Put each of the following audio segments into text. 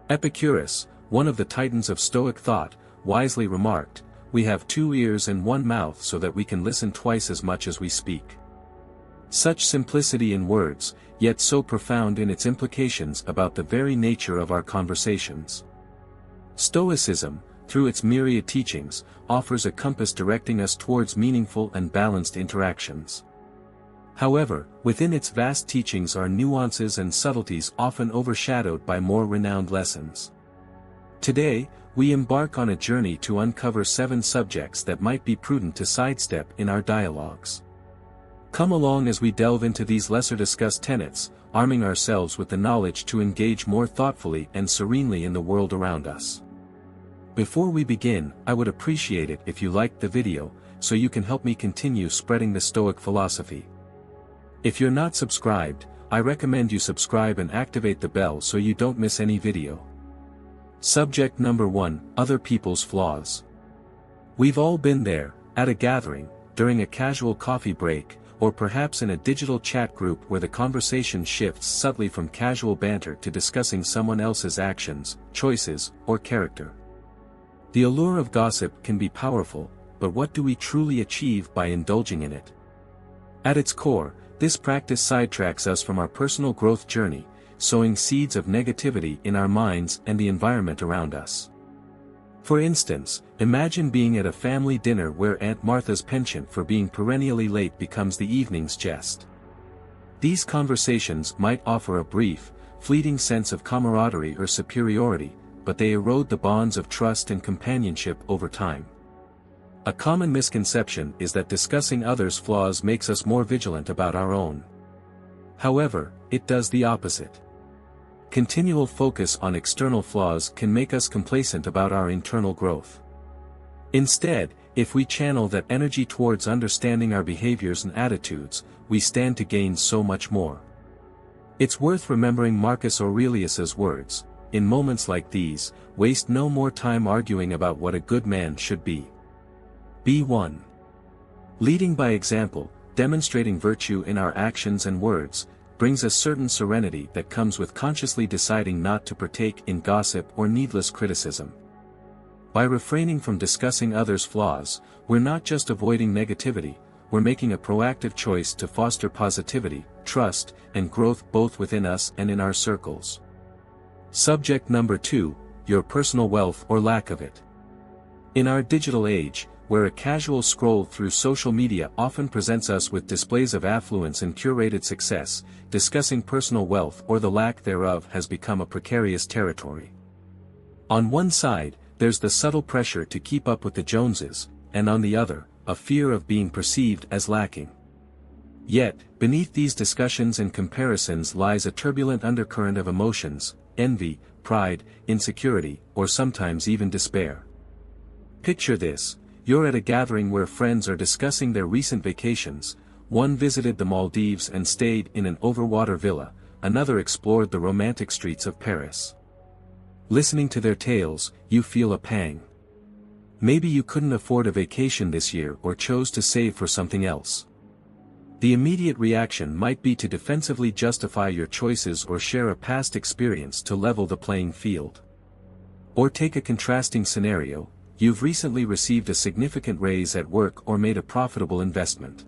Epicurus, one of the titans of Stoic thought, wisely remarked, "We have 2 ears and 1 mouth so that we can listen twice as much as we speak." Such simplicity in words, yet so profound in its implications about the very nature of our conversations. Stoicism, through its myriad teachings, offers a compass directing us towards meaningful and balanced interactions. However, within its vast teachings are nuances and subtleties often overshadowed by more renowned lessons. Today, we embark on a journey to uncover 7 subjects that might be prudent to sidestep in our dialogues. Come along as we delve into these lesser-discussed tenets, arming ourselves with the knowledge to engage more thoughtfully and serenely in the world around us. Before we begin, I would appreciate it if you liked the video, so you can help me continue spreading the Stoic philosophy. If you're not subscribed, I recommend you subscribe and activate the bell so you don't miss any video. Subject number 1, Other People's Flaws. We've all been there, at a gathering, during a casual coffee break, or perhaps in a digital chat group where the conversation shifts subtly from casual banter to discussing someone else's actions, choices, or character. The allure of gossip can be powerful, but what do we truly achieve by indulging in it? At its core, this practice sidetracks us from our personal growth journey, sowing seeds of negativity in our minds and the environment around us. For instance, imagine being at a family dinner where Aunt Martha's penchant for being perennially late becomes the evening's jest. These conversations might offer a brief, fleeting sense of camaraderie or superiority, but they erode the bonds of trust and companionship over time. A common misconception is that discussing others' flaws makes us more vigilant about our own. However, it does the opposite. Continual focus on external flaws can make us complacent about our internal growth. Instead, if we channel that energy towards understanding our behaviors and attitudes, we stand to gain so much more. It's worth remembering Marcus Aurelius's words, "In moments like these, waste no more time arguing about what a good man should be. Be one." Leading by example, demonstrating virtue in our actions and words, brings a certain serenity that comes with consciously deciding not to partake in gossip or needless criticism. By refraining from discussing others' flaws, we're not just avoiding negativity, we're making a proactive choice to foster positivity, trust, and growth both within us and in our circles. Subject number 2, Your personal wealth or lack of it. In our digital age, where a casual scroll through social media often presents us with displays of affluence and curated success, discussing personal wealth or the lack thereof has become a precarious territory. On one side, there's the subtle pressure to keep up with the Joneses, and on the other, a fear of being perceived as lacking. Yet, beneath these discussions and comparisons lies a turbulent undercurrent of emotions, envy, pride, insecurity, or sometimes even despair. Picture this. You're at a gathering where friends are discussing their recent vacations. One visited the Maldives and stayed in an overwater villa, another explored the romantic streets of Paris. Listening to their tales, you feel a pang. Maybe you couldn't afford a vacation this year or chose to save for something else. The immediate reaction might be to defensively justify your choices or share a past experience to level the playing field. Or take a contrasting scenario. You've recently received a significant raise at work or made a profitable investment.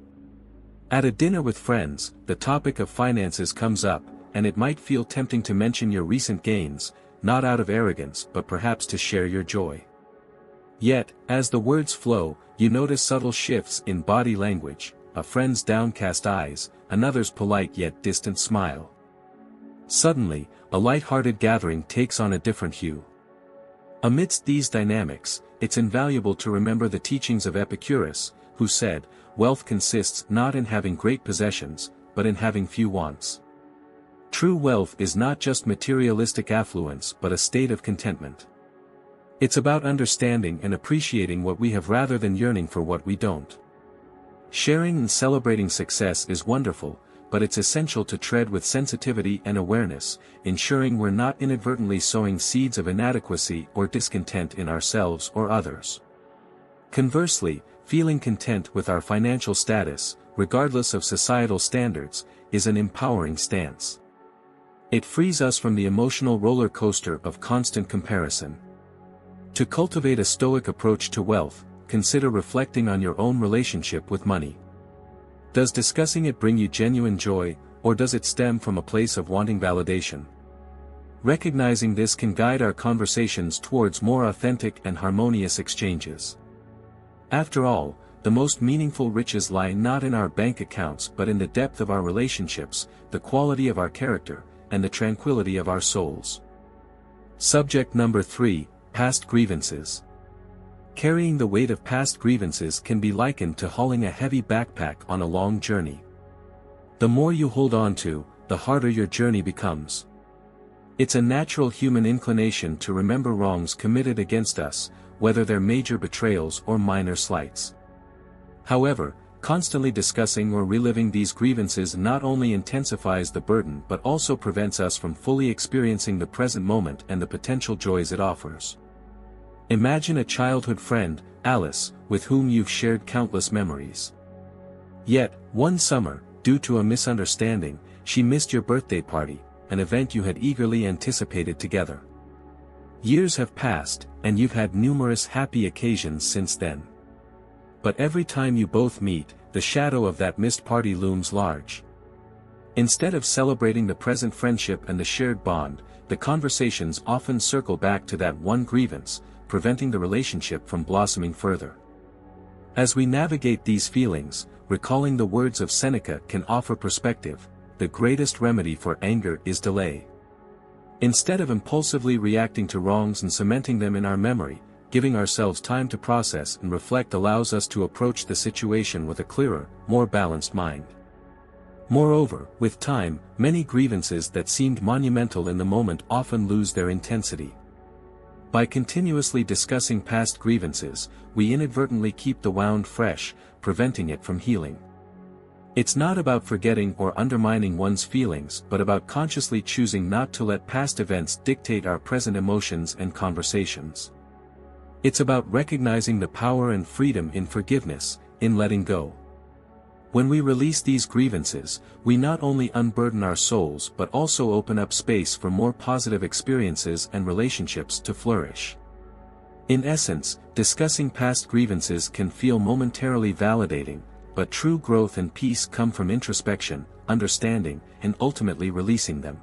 At a dinner with friends, the topic of finances comes up, and it might feel tempting to mention your recent gains, not out of arrogance but perhaps to share your joy. Yet, as the words flow, you notice subtle shifts in body language, a friend's downcast eyes, another's polite yet distant smile. Suddenly, a light-hearted gathering takes on a different hue. Amidst these dynamics, it's invaluable to remember the teachings of Epicurus, who said, "Wealth consists not in having great possessions, but in having few wants." True wealth is not just materialistic affluence but a state of contentment. It's about understanding and appreciating what we have rather than yearning for what we don't. Sharing and celebrating success is wonderful, but it's essential to tread with sensitivity and awareness, ensuring we're not inadvertently sowing seeds of inadequacy or discontent in ourselves or others. Conversely, feeling content with our financial status, regardless of societal standards, is an empowering stance. It frees us from the emotional roller coaster of constant comparison. To cultivate a Stoic approach to wealth, consider reflecting on your own relationship with money. Does discussing it bring you genuine joy, or does it stem from a place of wanting validation? Recognizing this can guide our conversations towards more authentic and harmonious exchanges. After all, the most meaningful riches lie not in our bank accounts but in the depth of our relationships, the quality of our character, and the tranquility of our souls. Subject number 3, Past Grievances. Carrying the weight of past grievances can be likened to hauling a heavy backpack on a long journey. The more you hold on to, the harder your journey becomes. It's a natural human inclination to remember wrongs committed against us, whether they're major betrayals or minor slights. However, constantly discussing or reliving these grievances not only intensifies the burden but also prevents us from fully experiencing the present moment and the potential joys it offers. Imagine a childhood friend, Alice, with whom you've shared countless memories. Yet, one summer, due to a misunderstanding, she missed your birthday party, an event you had eagerly anticipated together. Years have passed, and you've had numerous happy occasions since then. But every time you both meet, the shadow of that missed party looms large. Instead of celebrating the present friendship and the shared bond, the conversations often circle back to that one grievance, preventing the relationship from blossoming further. As we navigate these feelings, recalling the words of Seneca can offer perspective: the greatest remedy for anger is delay. Instead of impulsively reacting to wrongs and cementing them in our memory, giving ourselves time to process and reflect allows us to approach the situation with a clearer, more balanced mind. Moreover, with time, many grievances that seemed monumental in the moment often lose their intensity. By continuously discussing past grievances, we inadvertently keep the wound fresh, preventing it from healing. It's not about forgetting or undermining one's feelings but about consciously choosing not to let past events dictate our present emotions and conversations. It's about recognizing the power and freedom in forgiveness, in letting go. When we release these grievances, we not only unburden our souls but also open up space for more positive experiences and relationships to flourish. In essence, discussing past grievances can feel momentarily validating, but true growth and peace come from introspection, understanding, and ultimately releasing them.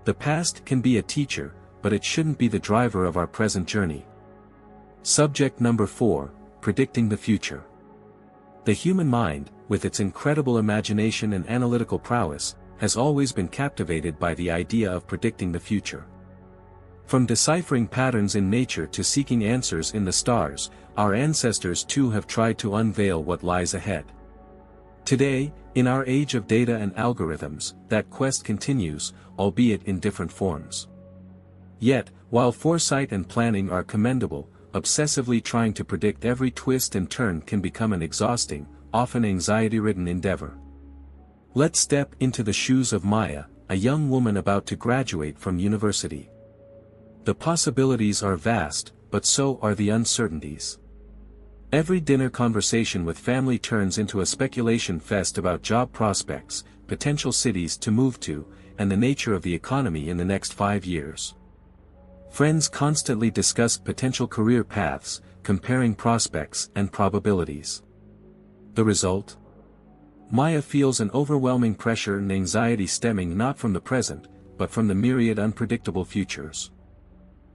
The past can be a teacher, but it shouldn't be the driver of our present journey. Subject number 4, Predicting the Future. The human mind, with its incredible imagination and analytical prowess, has always been captivated by the idea of predicting the future. From deciphering patterns in nature to seeking answers in the stars, our ancestors too have tried to unveil what lies ahead. Today, in our age of data and algorithms, that quest continues, albeit in different forms. Yet, while foresight and planning are commendable, obsessively trying to predict every twist and turn can become an exhausting, often anxiety-ridden endeavor. Let's step into the shoes of Maya, a young woman about to graduate from university. The possibilities are vast, but so are the uncertainties. Every dinner conversation with family turns into a speculation fest about job prospects, potential cities to move to, and the nature of the economy in the next 5 years. Friends constantly discuss potential career paths, comparing prospects and probabilities. The result? Maya feels an overwhelming pressure and anxiety stemming not from the present, but from the myriad unpredictable futures.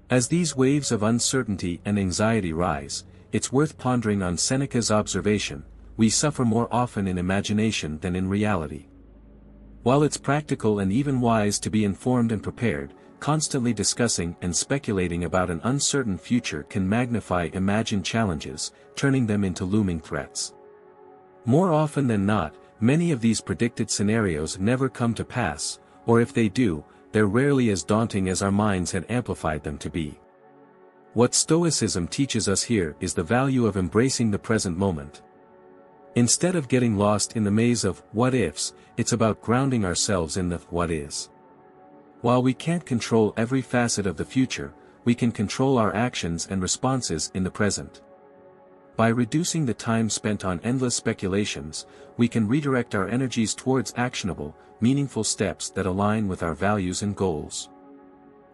As these waves of uncertainty and anxiety rise, it's worth pondering on Seneca's observation: we suffer more often in imagination than in reality. While it's practical and even wise to be informed and prepared, constantly discussing and speculating about an uncertain future can magnify imagined challenges, turning them into looming threats. More often than not, many of these predicted scenarios never come to pass, or if they do, they're rarely as daunting as our minds had amplified them to be. What Stoicism teaches us here is the value of embracing the present moment. Instead of getting lost in the maze of what-ifs, it's about grounding ourselves in the what is. While we can't control every facet of the future, we can control our actions and responses in the present. By reducing the time spent on endless speculations, we can redirect our energies towards actionable, meaningful steps that align with our values and goals.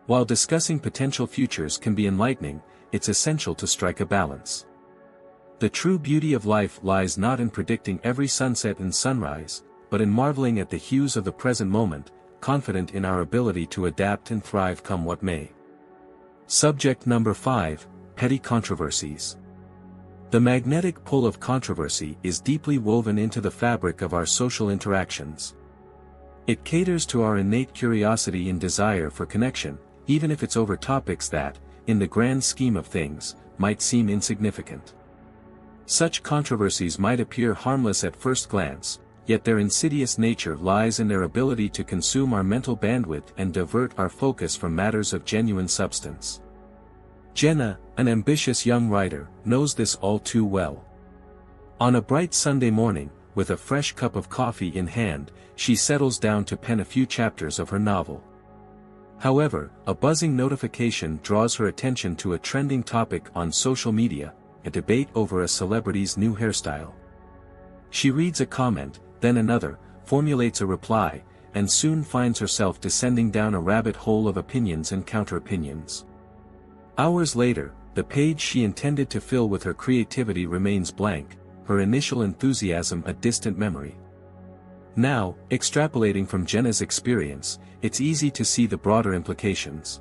While discussing potential futures can be enlightening, it's essential to strike a balance. The true beauty of life lies not in predicting every sunset and sunrise, but in marveling at the hues of the present moment, confident in our ability to adapt and thrive come what may. Subject number 5, Petty Controversies. The magnetic pull of controversy is deeply woven into the fabric of our social interactions. It caters to our innate curiosity and desire for connection, even if it's over topics that, in the grand scheme of things, might seem insignificant. Such controversies might appear harmless at first glance, yet their insidious nature lies in their ability to consume our mental bandwidth and divert our focus from matters of genuine substance. Jenna, an ambitious young writer, knows this all too well. On a bright Sunday morning, with a fresh cup of coffee in hand, she settles down to pen a few chapters of her novel. However, a buzzing notification draws her attention to a trending topic on social media, a debate over a celebrity's new hairstyle. She reads a comment, then another, formulates a reply, and soon finds herself descending down a rabbit hole of opinions and counter-opinions. Hours later, the page she intended to fill with her creativity remains blank, her initial enthusiasm a distant memory. Now, extrapolating from Jenna's experience, it's easy to see the broader implications.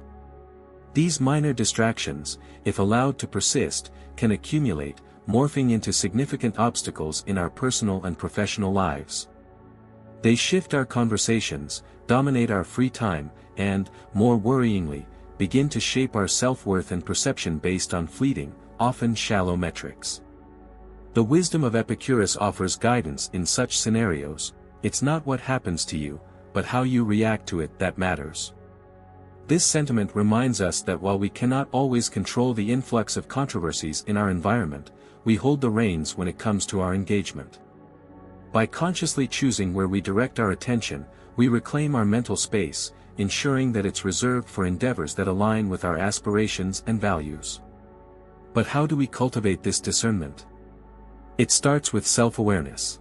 These minor distractions, if allowed to persist, can accumulate, morphing into significant obstacles in our personal and professional lives. They shift our conversations, dominate our free time, and, more worryingly, begin to shape our self-worth and perception based on fleeting, often shallow metrics. The wisdom of Epicurus offers guidance in such scenarios. It's not what happens to you, but how you react to it that matters. This sentiment reminds us that while we cannot always control the influx of controversies in our environment, we hold the reins when it comes to our engagement. By consciously choosing where we direct our attention, we reclaim our mental space, ensuring that it's reserved for endeavors that align with our aspirations and values. But how do we cultivate this discernment? It starts with self-awareness.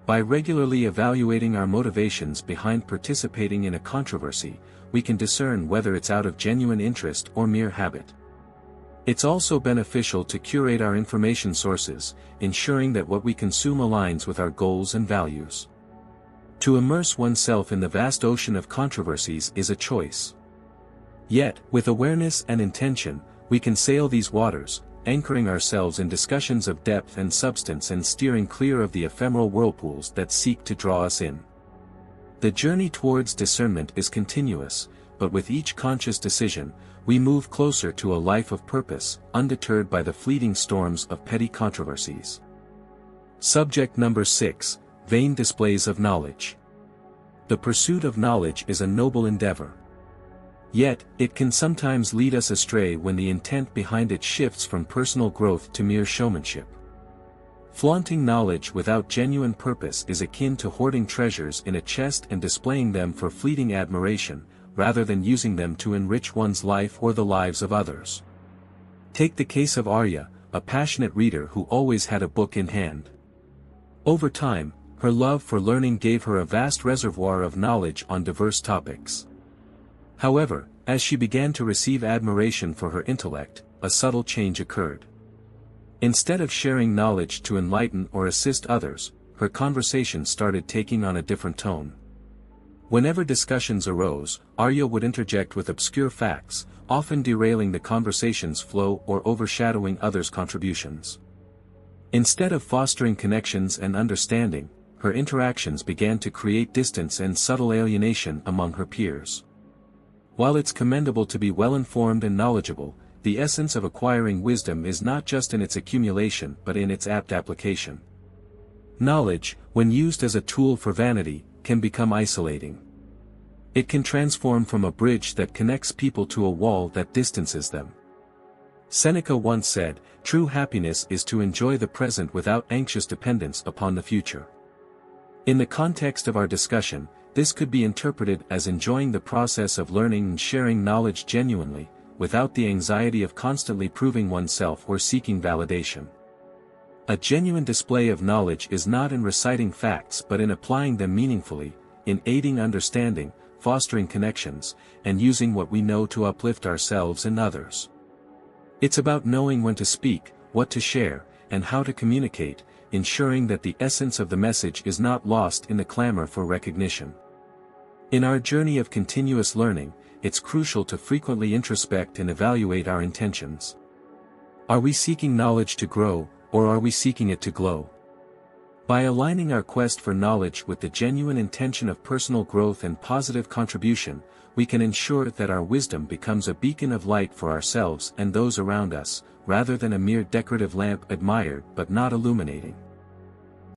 By regularly evaluating our motivations behind participating in a controversy, we can discern whether it's out of genuine interest or mere habit. It's also beneficial to curate our information sources, ensuring that what we consume aligns with our goals and values. To immerse oneself in the vast ocean of controversies is a choice. Yet, with awareness and intention, we can sail these waters, anchoring ourselves in discussions of depth and substance and steering clear of the ephemeral whirlpools that seek to draw us in. The journey towards discernment is continuous, but with each conscious decision, we move closer to a life of purpose, undeterred by the fleeting storms of petty controversies. Subject number 6, Vain Displays of Knowledge. The pursuit of knowledge is a noble endeavor. Yet, it can sometimes lead us astray when the intent behind it shifts from personal growth to mere showmanship. Flaunting knowledge without genuine purpose is akin to hoarding treasures in a chest and displaying them for fleeting admiration, rather than using them to enrich one's life or the lives of others. Take the case of Arya, a passionate reader who always had a book in hand. Over time, her love for learning gave her a vast reservoir of knowledge on diverse topics. However, as she began to receive admiration for her intellect, a subtle change occurred. Instead of sharing knowledge to enlighten or assist others, her conversation started taking on a different tone. Whenever discussions arose, Arya would interject with obscure facts, often derailing the conversation's flow or overshadowing others' contributions. Instead of fostering connections and understanding, her interactions began to create distance and subtle alienation among her peers. While it's commendable to be well-informed and knowledgeable, the essence of acquiring wisdom is not just in its accumulation but in its apt application. Knowledge, when used as a tool for vanity, can become isolating. It can transform from a bridge that connects people to a wall that distances them. Seneca once said, "True happiness is to enjoy the present without anxious dependence upon the future." In the context of our discussion, this could be interpreted as enjoying the process of learning and sharing knowledge genuinely, without the anxiety of constantly proving oneself or seeking validation. A genuine display of knowledge is not in reciting facts but in applying them meaningfully, in aiding understanding, fostering connections, and using what we know to uplift ourselves and others. It's about knowing when to speak, what to share, and how to communicate, ensuring that the essence of the message is not lost in the clamor for recognition. In our journey of continuous learning, it's crucial to frequently introspect and evaluate our intentions. Are we seeking knowledge to grow, or are we seeking it to glow? By aligning our quest for knowledge with the genuine intention of personal growth and positive contribution, we can ensure that our wisdom becomes a beacon of light for ourselves and those around us, rather than a mere decorative lamp admired but not illuminating.